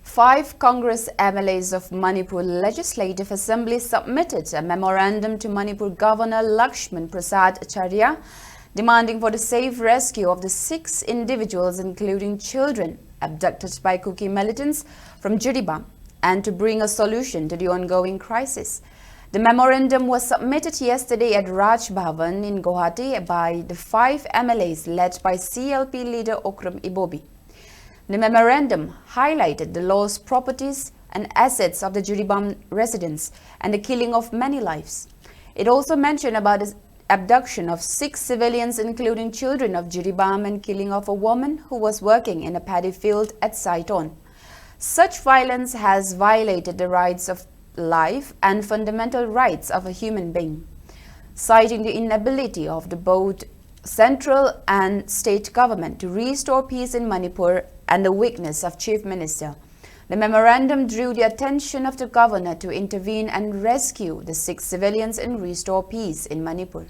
5 Congress MLAs of Manipur Legislative Assembly submitted a memorandum to Manipur Governor Lakshman Prasad Acharya demanding for the safe rescue of the 6 individuals, including children, abducted by Kuki militants from Jiribam, and to bring a solution to the ongoing crisis. The memorandum was submitted yesterday at Raj Bhavan in Guwahati by the 5 MLAs led by CLP leader Okram Ibobi. The memorandum highlighted the lost properties and assets of the Jiribam residents and the killing of many lives. It also mentioned about the abduction of 6 civilians, including children of Jiribam, and killing of a woman who was working in a paddy field at Saiton. Such violence has violated the rights of life and fundamental rights of a human being. Citing the inability of both central and state government to restore peace in Manipur and the weakness of Chief Minister, the memorandum drew the attention of the governor to intervene and rescue the 6 civilians and restore peace in Manipur.